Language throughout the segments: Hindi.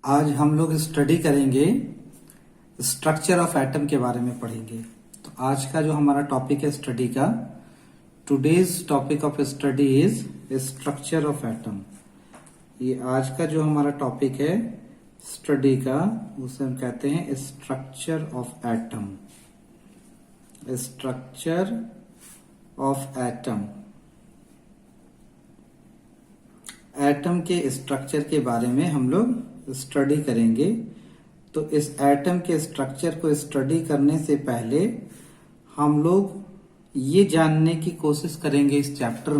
आज हम लोग स्टडी करेंगे स्ट्रक्चर ऑफ एटम के बारे में पढ़ेंगे। तो आज का जो हमारा टॉपिक है स्टडी का, today's topic of study is structure of atom. ये आज का जो हमारा टॉपिक है स्टडी का, उसे हम कहते हैं structure of atom. Structure of atom, atom के स्ट्रक्चर के बारे में हम लोग स्टडी करेंगे। तो इस एटम के स्ट्रक्चर को स्टडी करने से पहले हम लोग ये जानने की कोशिश करेंगे इस चैप्टर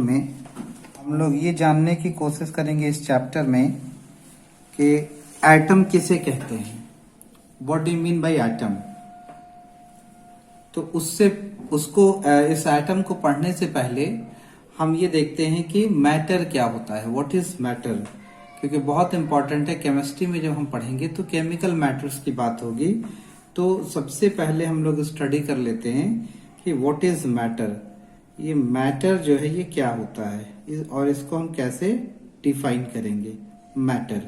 में, कि एटम किसे कहते हैं, what do you mean by atom. तो इस एटम को पढ़ने से पहले हम ये देखते हैं कि मैटर क्या होता है, व्हाट इज मैटर, क्योंकि बहुत इंपॉर्टेंट है। केमिस्ट्री में जब हम पढ़ेंगे तो केमिकल मैटर्स की बात होगी। तो सबसे पहले हम लोग स्टडी कर लेते हैं कि व्हाट इज मैटर। ये मैटर जो है ये क्या होता है और इसको हम कैसे डिफाइन करेंगे मैटर।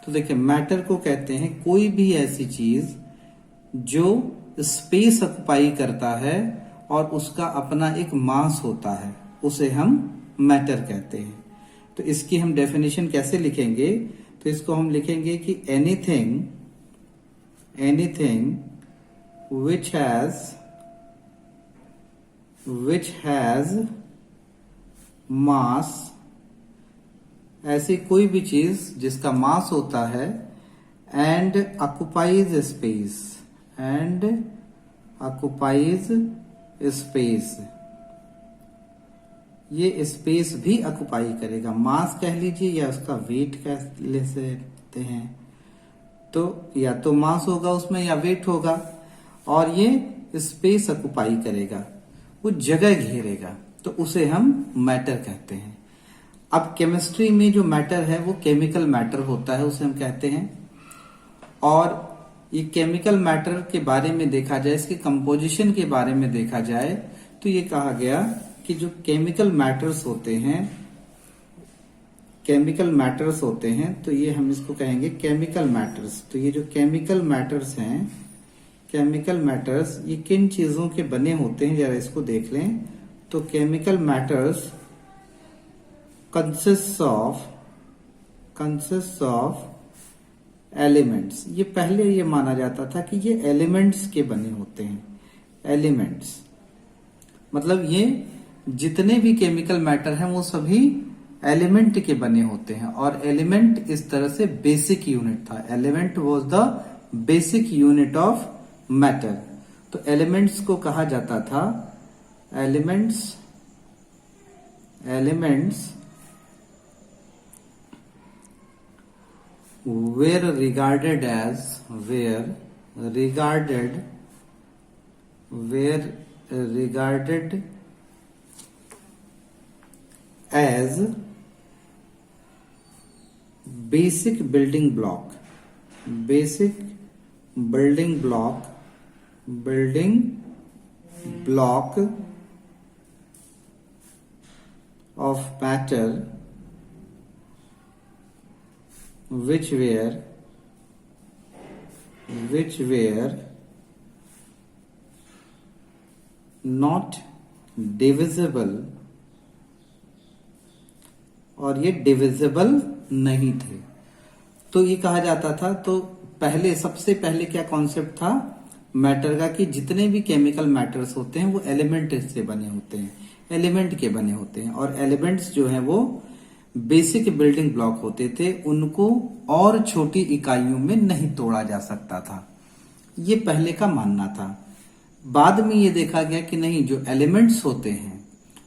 तो देखिए, मैटर को कहते हैं कोई भी ऐसी चीज जो स्पेस ऑक्युपाई करता है और उसका अपना एक मास होता है, उसे हम मैटर कहते हैं। तो इसकी हम डेफिनेशन कैसे लिखेंगे, तो इसको हम लिखेंगे कि एनीथिंग which has mass, ऐसी कोई भी चीज जिसका मास होता है, and occupies space, ये स्पेस भी ऑक्युपाई करेगा। मास कह लीजिए या उसका वेट कह ले सकते हैं। तो या तो मास होगा उसमें या वेट होगा, और ये स्पेस ऑक्युपाई करेगा, वो जगह घेरेगा, तो उसे हम मैटर कहते हैं। अब केमिस्ट्री में जो मैटर है वो केमिकल मैटर होता है, उसे हम कहते हैं। और ये केमिकल मैटर के बारे में देखा जाए, इसके कंपोजिशन के बारे में देखा जाए, तो ये कहा गया कि जो केमिकल मैटर्स होते हैं, तो ये हम इसको कहेंगे केमिकल मैटर्स। तो ये जो केमिकल मैटर्स हैं, केमिकल मैटर्स ये किन चीजों के बने होते हैं, जरा इसको देख लें। तो chemical matters consist of elements. ये पहले ये माना जाता था कि ये एलिमेंट्स के बने होते हैं। एलिमेंट्स मतलब ये जितने भी केमिकल मैटर हैं वो सभी एलिमेंट के बने होते हैं। और एलिमेंट इस तरह से बेसिक यूनिट था। Element was the basic unit of matter. तो एलिमेंट्स को कहा जाता था elements were regarded as basic building block of matter, which were not divisible, और ये डिविजिबल नहीं थे। तो ये कहा जाता था। तो सबसे पहले क्या कॉन्सेप्ट था मैटर का, कि जितने भी केमिकल मैटर्स होते हैं वो एलिमेंट से बने होते हैं, एलिमेंट के बने होते हैं। और एलिमेंट्स जो हैं वो बेसिक बिल्डिंग ब्लॉक होते थे, उनको और छोटी इकाइयों में नहीं तोड़ा जा सकता था। ये पहले का मानना था। बाद में ये देखा गया कि नहीं, जो एलिमेंट्स होते हैं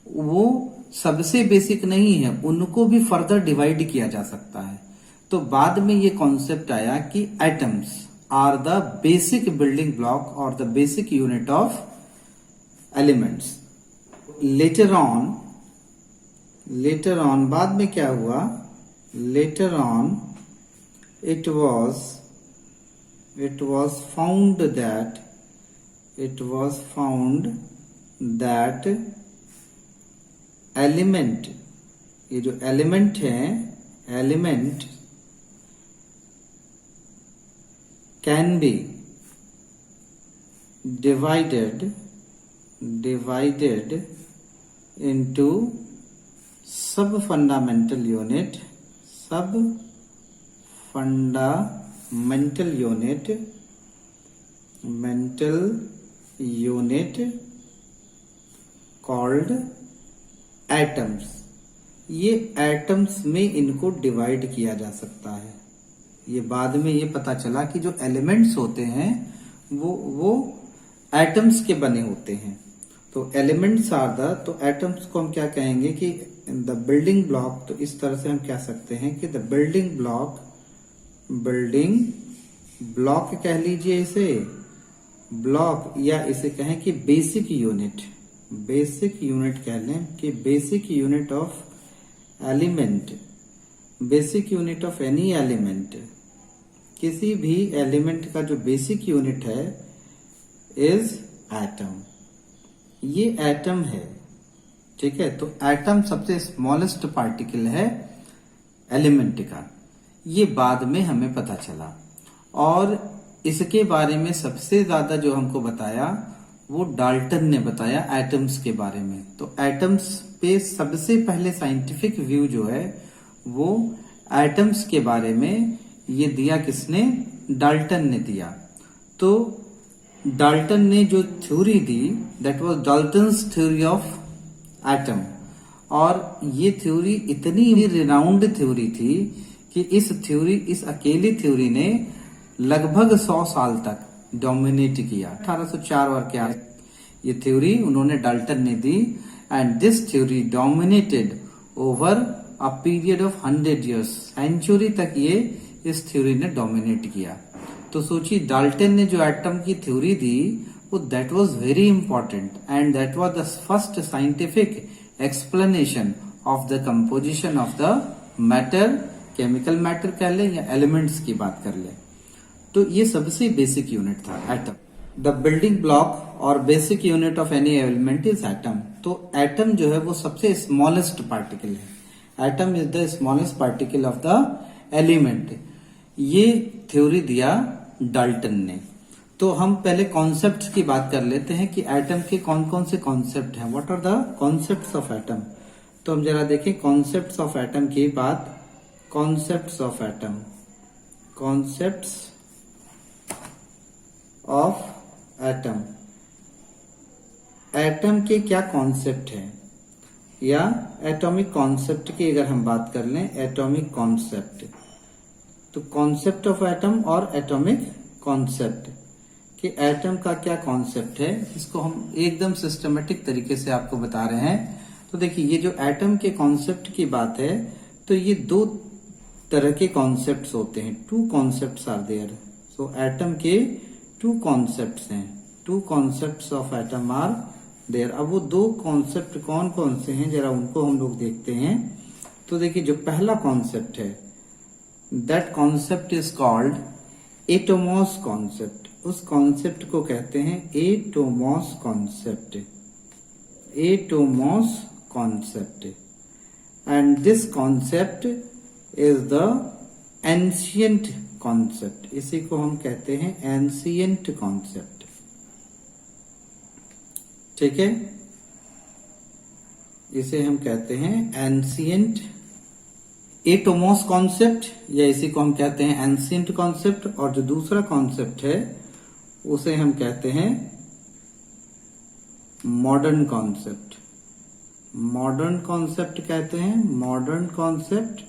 वो सबसे बेसिक नहीं है, उनको भी फर्दर डिवाइड किया जा सकता है। तो बाद में ये कॉन्सेप्ट आया कि atoms are the basic building block और the basic unit of elements. Later on बाद में क्या हुआ, later on it was found that element, ये जो एलिमेंट है, element can be divided into sub fundamental unit called atoms। ये एटम्स में इनको डिवाइड किया जा सकता है। ये बाद में ये पता चला कि जो एलिमेंट्स होते हैं वो एटम्स के बने होते हैं। तो एलिमेंट्स आर द, तो एटम्स को हम क्या कहेंगे कि द बिल्डिंग ब्लॉक। तो इस तरह से हम कह सकते हैं कि द बिल्डिंग ब्लॉक कह लीजिए इसे ब्लॉक, या इसे कहें कि बेसिक यूनिट कह लें कि basic unit of element, basic unit of any element, किसी भी एलिमेंट का जो बेसिक यूनिट है इज एटम। ये एटम है, ठीक है। तो एटम सबसे स्मॉलेस्ट पार्टिकल है एलिमेंट का, ये बाद में हमें पता चला। और इसके बारे में सबसे ज्यादा जो हमको बताया वो डाल्टन ने बताया एटम्स के बारे में। तो एटम्स पे सबसे पहले साइंटिफिक व्यू जो है वो एटम्स के बारे में ये दिया किसने? डाल्टन ने दिया। तो डाल्टन ने जो theory the that was Dalton's theory of atom, और ये थ्योरी इतनी रिनाउंड थ्योरी थी कि इस अकेली थ्योरी ने लगभग 100 साल तक डोमिनेट किया। 1804 और क्या ये थ्योरी उन्होंने डाल्टन ने दी, and this theory dominated over a period of 100 years। Century तक ये इस थ्योरी ने डोमिनेट किया। तो सोचिए डाल्टन ने जो एटम की थ्योरी दी वो that was very important, and that was the first scientific explanation of the composition of the matter, chemical matter कह ले या एलिमेंट्स की बात कर ले। तो ये सबसे बेसिक यूनिट था एटम। द बिल्डिंग ब्लॉक और basic unit of any element is atom. तो एटम जो है वो सबसे स्मॉलेस्ट पार्टिकल है। Atom is the smallest particle of the element. ये थ्योरी दिया डाल्टन ने। तो हम पहले कॉन्सेप्ट्स की बात कर लेते हैं कि एटम के कौन कौन से कॉन्सेप्ट हैं। What are the concepts of atom. तो हम जरा देखें कॉन्सेप्ट्स ऑफ एटम की बात। Concepts of atom, concepts of atom. Atom के क्या कॉन्सेप्ट हैं, या एटॉमिक कॉन्सेप्ट की अगर हम बात कर लें, एटॉमिक कॉन्सेप्ट। तो कॉन्सेप्ट ऑफ एटम और एटॉमिक कॉन्सेप्ट कि एटम का क्या कॉन्सेप्ट है, इसको हम एकदम सिस्टमेटिक तरीके से आपको बता रहे हैं। तो देखिए ये जो एटम के कॉन्सेप्ट की बात है, तो ये दो तरह के कॉन्सेप्ट्स होते हैं। Two concepts are there. So atom के टू कॉन्सेप्ट्स हैं। Two concepts of atom are there. अब वो दो कॉन्सेप्ट कौन कौन से हैं जरा उनको हम लोग देखते हैं। तो देखिए जो पहला कॉन्सेप्ट है that concept is called atomos concept. उस कॉन्सेप्ट को कहते हैं atomos concept. Atomos concept. And this concept is the ancient concept. इसी को हम कहते हैं एंशिएंट कॉन्सेप्ट। ठीक है, इसे हम कहते हैं एंशिएंट एटोमॉस कॉन्सेप्ट, या इसी को हम कहते हैं एंशिएंट कॉन्सेप्ट। और जो दूसरा कॉन्सेप्ट है उसे हम कहते हैं मॉडर्न कॉन्सेप्ट। मॉडर्न कॉन्सेप्ट कहते हैं, मॉडर्न कॉन्सेप्ट।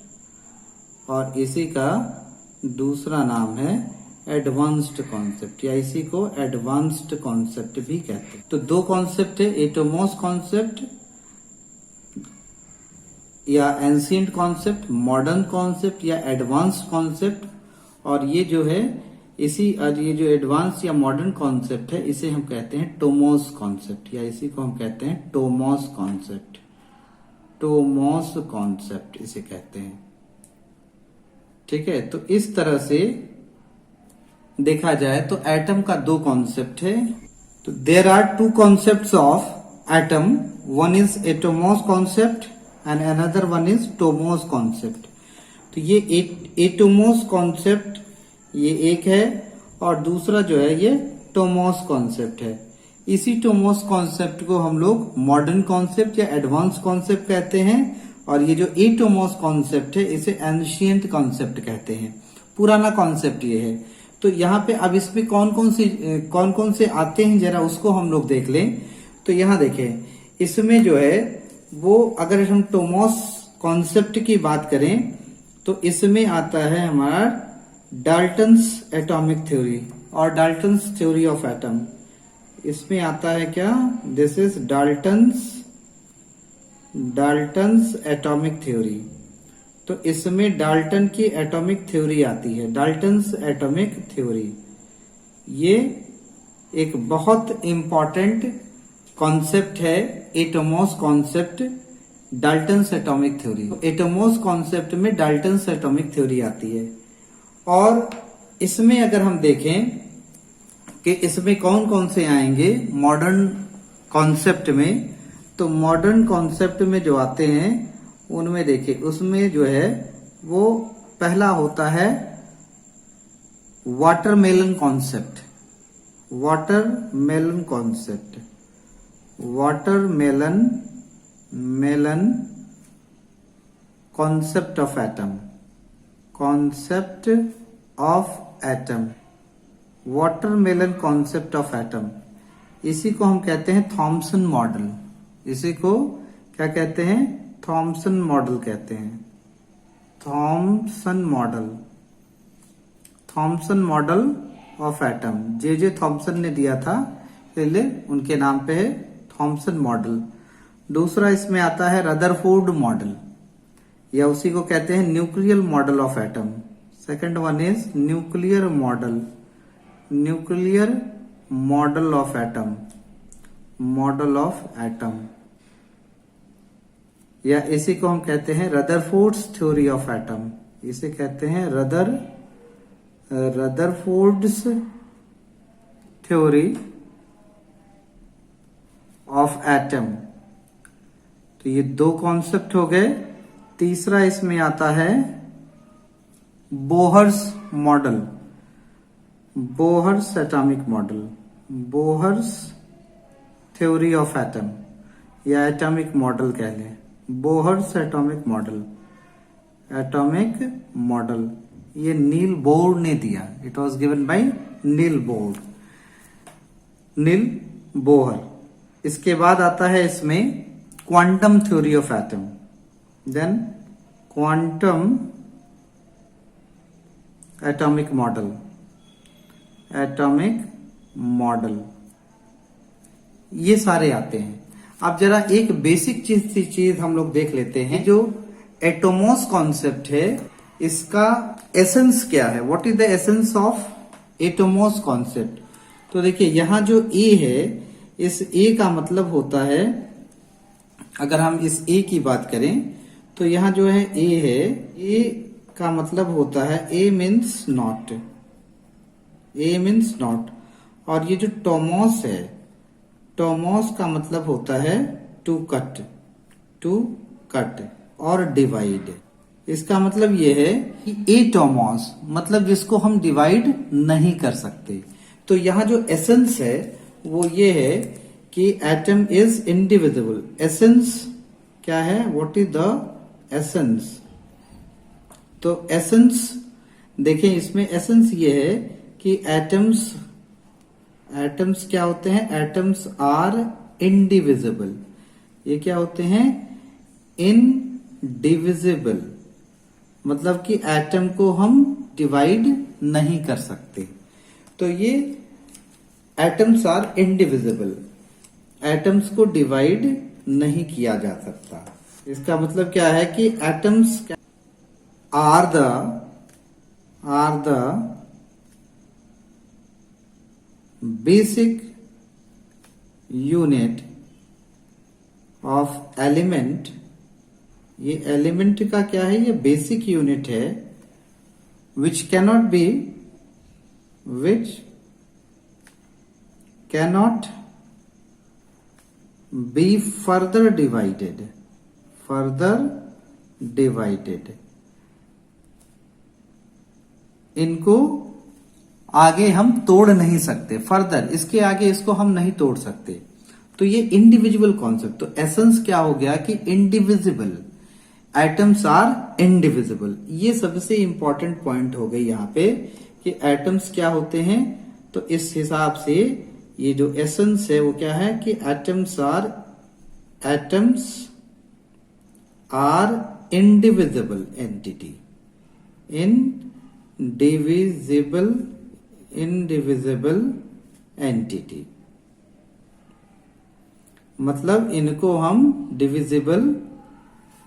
और इसी का दूसरा नाम है एडवांस्ड कॉन्सेप्ट, या इसी को एडवांस्ड कॉन्सेप्ट भी कहते हैं। तो दो कॉन्सेप्ट है, एटोमॉस कॉन्सेप्ट या एंशिएंट कॉन्सेप्ट, मॉडर्न कॉन्सेप्ट या एडवांस्ड कॉन्सेप्ट। और ये जो है ये जो एडवांस या मॉडर्न कॉन्सेप्ट है इसे हम कहते हैं टोमॉस कॉन्सेप्ट, या इसी को हम कहते हैं टोमॉस कॉन्सेप्ट। टोमॉस कॉन्सेप्ट इसे कहते हैं। ठीक है, तो इस तरह से देखा जाए तो एटम का दो कॉन्सेप्ट है। तो there are two concepts of atom, one is atomos concept and another one is tomos concept. तो ये एटोमॉस कॉन्सेप्ट ये एक है, और दूसरा जो है ये टोमोस कॉन्सेप्ट है। इसी टोमोस कॉन्सेप्ट को हम लोग मॉडर्न कॉन्सेप्ट या एडवांस कॉन्सेप्ट कहते हैं, और ये जो एटोमोस कॉन्सेप्ट है इसे एंशिएंट कॉन्सेप्ट कहते हैं, पुराना कॉन्सेप्ट ये है। तो यहाँ पे अब इसमें कौन कौन से आते हैं जरा उसको हम लोग देख लें। तो यहाँ देखें, इसमें जो है वो अगर हम टोमोस कॉन्सेप्ट की बात करें तो इसमें आता है हमारा डाल्टन्स एटॉमिक थ्योरी और डाल्टन्स थ्योरी ऑफ एटम। इसमें आता है क्या, this is Dalton's atomic theory. तो इसमें डाल्टन की एटॉमिक थ्योरी आती है, डाल्टन्स एटॉमिक थ्योरी। ये एक बहुत इंपॉर्टेंट कॉन्सेप्ट है, atomos concept, Dalton's atomic theory. Atomos concept में डाल्टन्स एटॉमिक थ्योरी आती है। और इसमें अगर हम देखें कि इसमें कौन कौन से आएंगे मॉडर्न कॉन्सेप्ट में, तो मॉडर्न कॉन्सेप्ट में जो आते हैं उनमें देखिए, उसमें जो है वो पहला होता है watermelon concept. Watermelon concept, watermelon concept of atom, concept of atom, watermelon concept of atom. इसी को हम कहते हैं थॉमसन मॉडल। इसी को क्या कहते हैं, थॉमसन मॉडल कहते हैं, Thompson model, Thompson model of atom. J Thomson ने दिया था, इसलिए उनके नाम पे है थॉमसन मॉडल। दूसरा इसमें आता है रदरफोर्ड मॉडल, या उसी को कहते हैं nuclear model of atom. Second one is nuclear model, nuclear model of atom, model of atom, या इसी को हम कहते हैं रदरफोर्ड्स थ्योरी ऑफ एटम। इसे कहते हैं रदरफोर्ड्स थ्योरी ऑफ एटम। तो ये दो कॉन्सेप्ट हो गए। तीसरा इसमें आता है Bohr's model, Bohr's atomic model, Bohr's theory of atom, या एटॉमिक मॉडल कह लें, Bohr's atomic model, atomic model. ये नील बोर ने दिया, it was given by Niels Bohr, Niels Bohr. इसके बाद आता है इसमें quantum theory of atom, then quantum atomic model, atomic model, ये सारे आते हैं। अब जरा एक बेसिक चीज हम लोग देख लेते हैं, जो एटोमोस कॉन्सेप्ट है इसका एसेंस क्या है, what is the essence of atomos concept. तो देखिए यहां जो ए है, इस ए का मतलब होता है, अगर हम इस ए की बात करें तो यहां जो है ए है, ए का मतलब होता है A means not, A means not. और ये जो टोमोस है, टोमोस का मतलब होता है टू कट, टू कट और डिवाइड। इसका मतलब ये है कि एटोमोस मतलब जिसको हम डिवाइड नहीं कर सकते। तो यहाँ जो एसेंस है वो ये है कि एटम इज इंडिविजिबल। एसेंस क्या है, व्हाट इज द एसेंस। तो एसेंस देखें, इसमें एसेंस ये है कि एटम्स क्या होते हैं, एटम्स आर इंडिविजिबल। ये क्या होते हैं, इनडिविजिबल, मतलब कि एटम को हम डिवाइड नहीं कर सकते। तो ये एटम्स आर इंडिविजिबल, एटम्स को डिवाइड नहीं किया जा सकता। इसका मतलब क्या है कि atoms are the basic unit of element. ये एलिमेंट का क्या है, ये बेसिक यूनिट है, which cannot be further divided. इनको आगे हम तोड़ नहीं सकते, फर्दर इसके आगे इसको हम नहीं तोड़ सकते। तो ये इंडिविजुअल कॉन्सेप्ट, तो एसेंस क्या हो गया कि इंडिविजिबल, एटम्स आर इंडिविजिबल। ये सबसे इंपॉर्टेंट पॉइंट हो गई यहाँ पे कि एटम्स क्या होते हैं। तो इस हिसाब से ये जो एसेंस है वो क्या है कि atoms are indivisible entity, indivisible entity, मतलब इनको हम डिविजिबल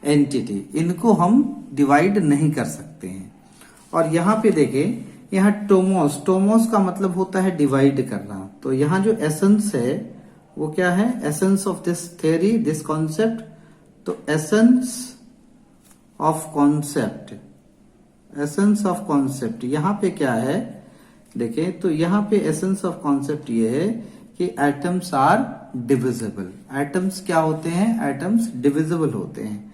एंटिटी, इनको हम डिवाइड नहीं कर सकते हैं। और यहां पे देखें, यहां टोमोस का मतलब होता है डिवाइड करना। तो यहां जो एसेंस है वो क्या है, essence of this theory, this concept. तो एसेंस ऑफ कॉन्सेप्ट यहां पे क्या है, देखें तो यहां पे एसेंस ऑफ कॉन्सेप्ट ये है कि एटम्स आर डिविजिबल। एटम्स क्या होते हैं, एटम्स डिविजिबल होते हैं।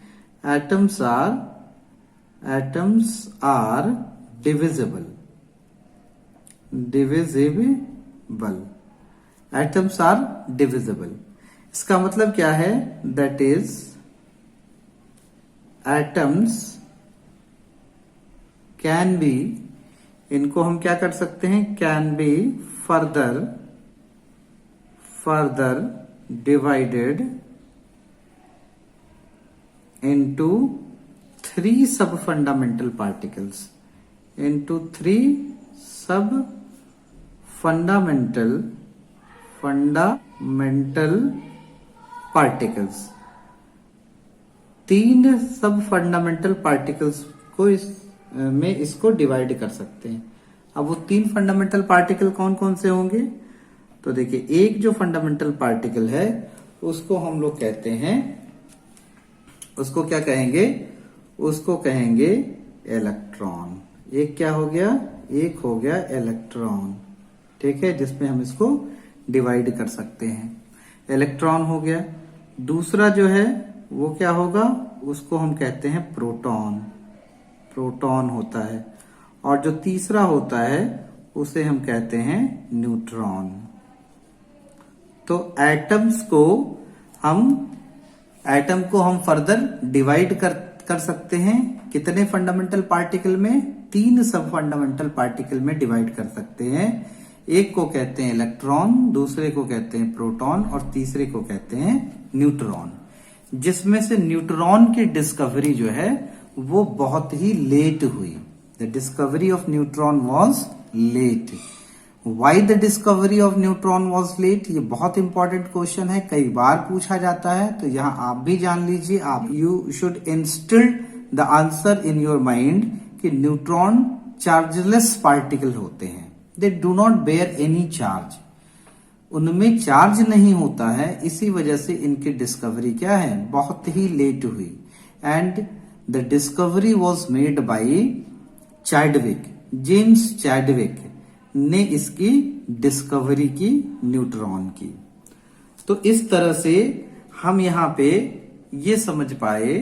Atoms are divisible, atoms are divisible. इसका मतलब क्या है, that is atoms can be, इनको हम क्या कर सकते हैं, can be further divided into three sub-fundamental particles, into three sub-fundamental particles। तीन सब फंडामेंटल पार्टिकल्स को में इसको डिवाइड कर सकते हैं। अब वो तीन फंडामेंटल पार्टिकल कौन कौन से होंगे, तो देखिए एक जो फंडामेंटल पार्टिकल है उसको हम लोग कहते हैं, उसको क्या कहेंगे, उसको कहेंगे इलेक्ट्रॉन। एक क्या हो गया, एक हो गया इलेक्ट्रॉन, ठीक है, जिसमें हम इसको डिवाइड कर सकते हैं, इलेक्ट्रॉन हो गया। दूसरा जो है वो क्या होगा, उसको हम कहते हैं प्रोटॉन होता है। और जो तीसरा होता है उसे हम कहते हैं न्यूट्रॉन। तो एटम को हम फर्दर डिवाइड कर सकते हैं कितने फंडामेंटल पार्टिकल में, तीन सब फंडामेंटल पार्टिकल में डिवाइड कर सकते हैं। एक को कहते हैं इलेक्ट्रॉन, दूसरे को कहते हैं प्रोटॉन और तीसरे को कहते हैं न्यूट्रॉन। जिसमें से न्यूट्रॉन की डिस्कवरी जो है वो बहुत ही लेट हुई। The discovery of neutron was late. Why the discovery of neutron was late, ये बहुत इंपॉर्टेंट क्वेश्चन है, कई बार पूछा जाता है। तो यहां आप भी जान लीजिए, आप you should instill the answer in your mind कि न्यूट्रॉन चार्जलेस पार्टिकल होते हैं, they do not bear any charge, उनमें चार्ज नहीं होता है। इसी वजह से इनकी डिस्कवरी क्या है, बहुत ही लेट हुई। And the discovery was made by Chadwick, James Chadwick ने इसकी डिस्कवरी की न्यूट्रॉन की। तो इस तरह से हम यहां पे ये समझ पाए।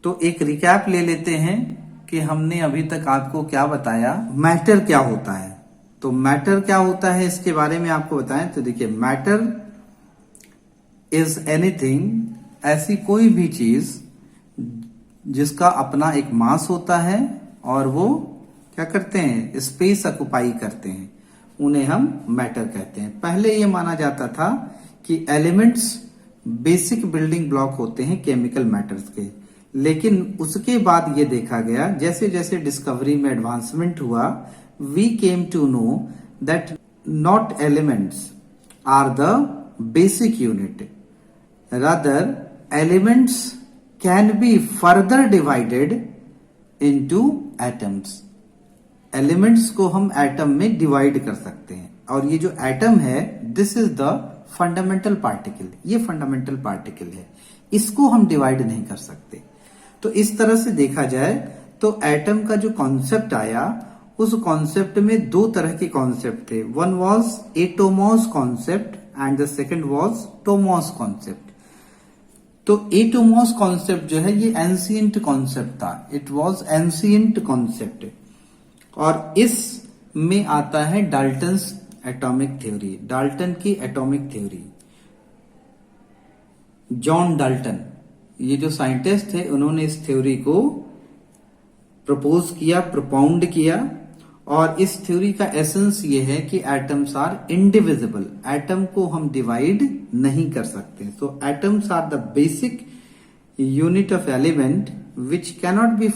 तो एक रिकैप ले लेते हैं कि हमने अभी तक आपको क्या बताया, मैटर क्या होता है। तो मैटर क्या होता है इसके बारे में आपको बताएं। तो देखिए, मैटर इज एनीथिंग, ऐसी कोई भी चीज जिसका अपना एक मास होता है और वो क्या करते हैं, स्पेस ऑक्युपाई करते हैं, उन्हें हम मैटर कहते हैं। पहले ये माना जाता था कि एलिमेंट्स बेसिक बिल्डिंग ब्लॉक होते हैं केमिकल मैटर्स के, लेकिन उसके बाद ये देखा गया, जैसे जैसे डिस्कवरी में एडवांसमेंट हुआ, we came to know that not elements are the basic unit, rather elements can be further divided into atoms। Elements को हम एटम में डिवाइड कर सकते हैं, और ये जो एटम है this is the fundamental particle, ये फंडामेंटल पार्टिकल है, इसको हम डिवाइड नहीं कर सकते। तो इस तरह से देखा जाए तो एटम का जो कॉन्सेप्ट आया, उस कॉन्सेप्ट में दो तरह के कॉन्सेप्ट थे। One was atomos concept and the second was tomos concept. तो एटोमॉस कॉन्सेप्ट जो है ये एंशिएंट कॉन्सेप्ट था, इट वाज एंशिएंट कॉन्सेप्ट। और इस में आता है डाल्टन्स एटॉमिक थ्योरी, डाल्टन की एटॉमिक थ्योरी। जॉन डाल्टन, ये जो साइंटिस्ट थे, उन्होंने इस थ्योरी को प्रपोज किया, प्रोपाउंड किया। और इस थ्योरी का एसेंस ये है कि एटम्स आर इंडिविजिबल, एटम को हम डिवाइड नहीं कर सकते। So atoms are the basic unit of element which cannot be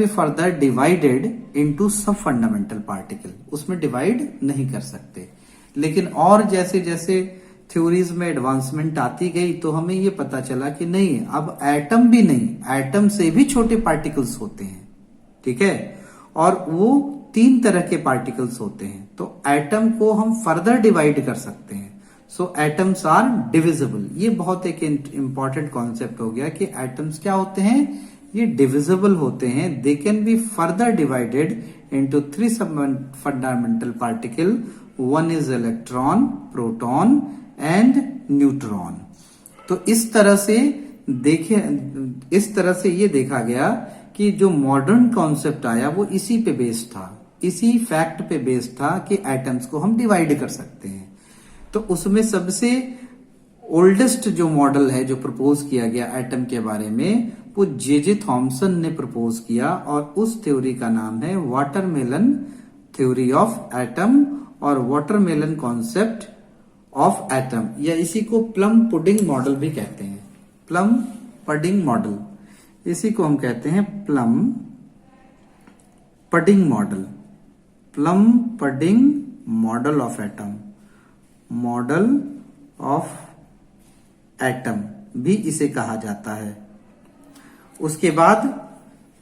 further divided into sub fundamental particle, उसमें डिवाइड नहीं कर सकते। लेकिन और जैसे जैसे थ्योरीज में एडवांसमेंट आती गई तो हमें ये पता चला कि नहीं, अब एटम भी नहीं, एटम से भी छोटे पार्टिकल्स होते हैं, ठीक है। और वो 3 तरह के पार्टिकल्स होते हैं, तो एटम को हम फर्दर डिवाइड कर सकते हैं। सो एटम्स आर डिविजिबल। ये बहुत एक इंपॉर्टेंट कॉन्सेप्ट हो गया कि एटम्स क्या होते हैं, ये डिविजिबल होते हैं। They can be further divided into 3 सब fundamental particle. One is electron, proton and neutron. तो इस तरह से ये देखा गया कि जो मॉडर्न कॉन्सेप्ट आया वो इसी पे बेस्ड था, इसी फैक्ट पे बेस्ड था कि एटम्स को हम डिवाइड कर सकते हैं। तो उसमें सबसे ओल्डेस्ट जो मॉडल है जो प्रपोज किया गया एटम के बारे में, वो जे थॉमसन ने प्रपोज किया, और उस थ्योरी का नाम है वाटरमेलन थ्योरी ऑफ एटम और वाटरमेलन कॉन्सेप्ट ऑफ एटम, या इसी को प्लम पुडिंग मॉडल भी कहते हैं। प्लम पुडिंग मॉडल, इसी को हम कहते हैं plum pudding model, plum pudding model of atom, model of atom भी इसे कहा जाता है। उसके बाद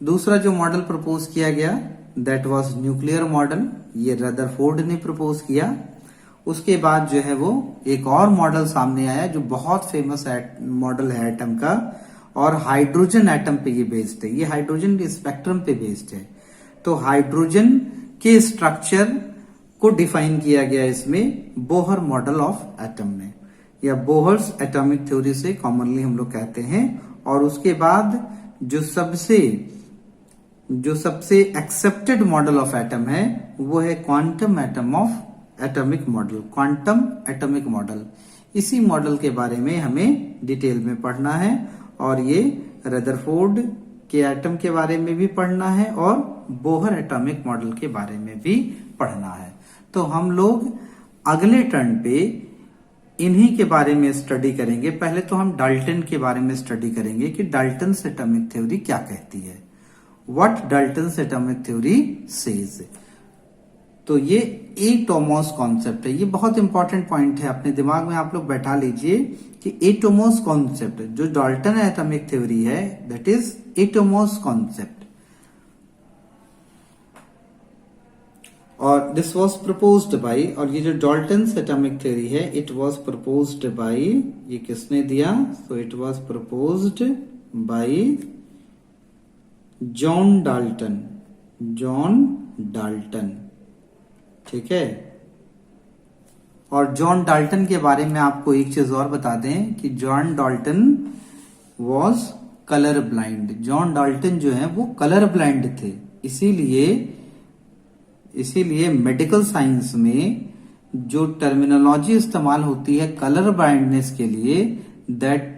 दूसरा जो मॉडल प्रपोज किया गया, दैट वाज न्यूक्लियर मॉडल, ये रदरफोर्ड ने प्रपोज किया। उसके बाद जो है वो एक और मॉडल सामने आया जो बहुत फेमस मॉडल है एटम का, और हाइड्रोजन एटम पे ये बेस्ड है, ये हाइड्रोजन के स्पेक्ट्रम पे बेस्ड है। तो हाइड्रोजन के स्ट्रक्चर को डिफाइन किया गया इसमें बोहर मॉडल ऑफ एटम में, या बोहर्स एटॉमिक थ्योरी से कॉमनली हम लोग कहते हैं। और उसके बाद जो सबसे एक्सेप्टेड मॉडल ऑफ एटम है वो है quantum atomic model, quantum atomic model. इसी मॉडल के बारे में हमें डिटेल में पढ़ना है, और ये रदरफोर्ड के एटम के बारे में भी पढ़ना है और बोहर एटॉमिक मॉडल के बारे में भी पढ़ना है। तो हम लोग अगले टर्न पे इन्हीं के बारे में स्टडी करेंगे। पहले तो हम डाल्टन के बारे में स्टडी करेंगे कि डाल्टन्स एटॉमिक थ्योरी क्या कहती है, what Dalton's atomic theory says. तो ये एटोमोस कॉन्सेप्ट है, ये बहुत इंपॉर्टेंट पॉइंट है, अपने दिमाग में आप लोग बैठा लीजिए कि एटोमोस कॉन्सेप्ट जो डाल्टन एटॉमिक थ्योरी है, दैट इज एटोमोस कॉन्सेप्ट। और दिस वाज प्रपोज्ड बाय, और ये जो डाल्टन्स एटॉमिक थ्योरी है, इट वाज प्रपोज्ड बाय, ये किसने दिया, so it was proposed by John Dalton, ठीक है। और जॉन डाल्टन के बारे में आपको एक चीज और बता दें कि John Dalton was colour blind. John Dalton जो है वो कलर ब्लाइंड थे, इसीलिए मेडिकल साइंस में जो टर्मिनोलॉजी इस्तेमाल होती है कलर ब्लाइंडनेस के लिए, दैट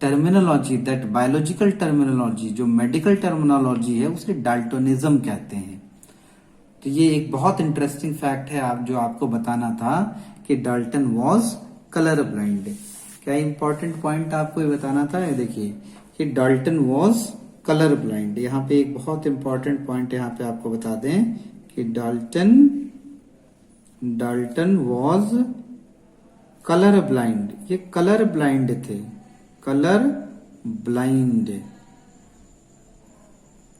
बायोलॉजिकल टर्मिनोलॉजी, जो मेडिकल टर्मिनोलॉजी है, उसे डाल्टोनिज्म कहते हैं। तो ये एक बहुत इंटरेस्टिंग फैक्ट है जो आपको बताना था कि डाल्टन वॉज कलर ब्लाइंड। क्या इंपॉर्टेंट पॉइंट आपको ये बताना था, ये देखिए कि डाल्टन वॉज कलर ब्लाइंड। यहाँ पे एक बहुत इंपॉर्टेंट पॉइंट यहाँ पे आपको बता दें कि डाल्टन वॉज कलर ब्लाइंड, ये कलर ब्लाइंड थे, colour blind,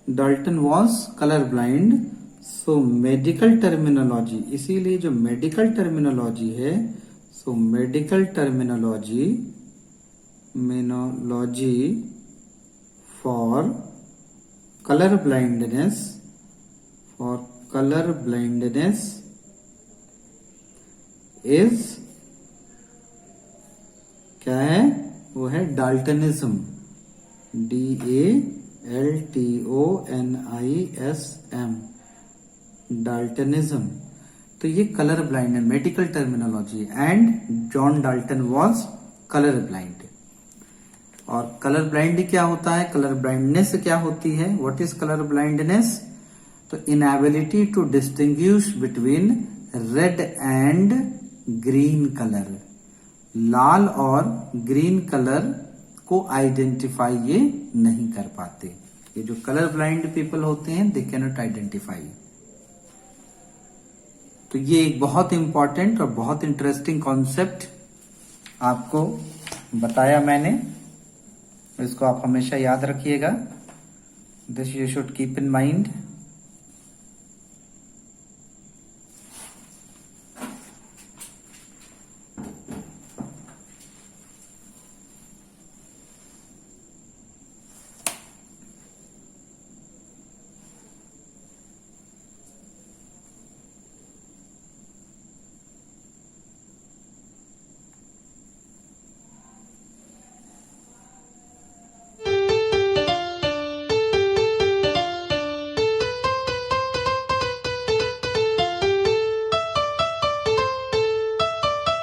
Dalton was colour blind. So medical terminology, इसीलिए जो मेडिकल टर्मिनोलॉजी है, so medical terminology for colour blindness is क्या है, वो है डाल्टनिज्म, DALTONISM, डाल्टनिज्म, तो ये कलर ब्लाइंड है, medical terminology. And John Dalton was colour blind. और कलर ब्लाइंड क्या होता है, कलर ब्लाइंडनेस क्या होती है, व्हाट इज कलर ब्लाइंडनेस? तो inability to distinguish between red and green colour, लाल और ग्रीन कलर को आइडेंटिफाई ये नहीं कर पाते। ये जो कलर ब्लाइंड पीपल होते हैं दे कैन नॉट आइडेंटिफाई। तो ये एक बहुत इंपॉर्टेंट और बहुत इंटरेस्टिंग कॉन्सेप्ट आपको बताया मैंने, इसको आप हमेशा याद रखिएगा। This you should keep in mind.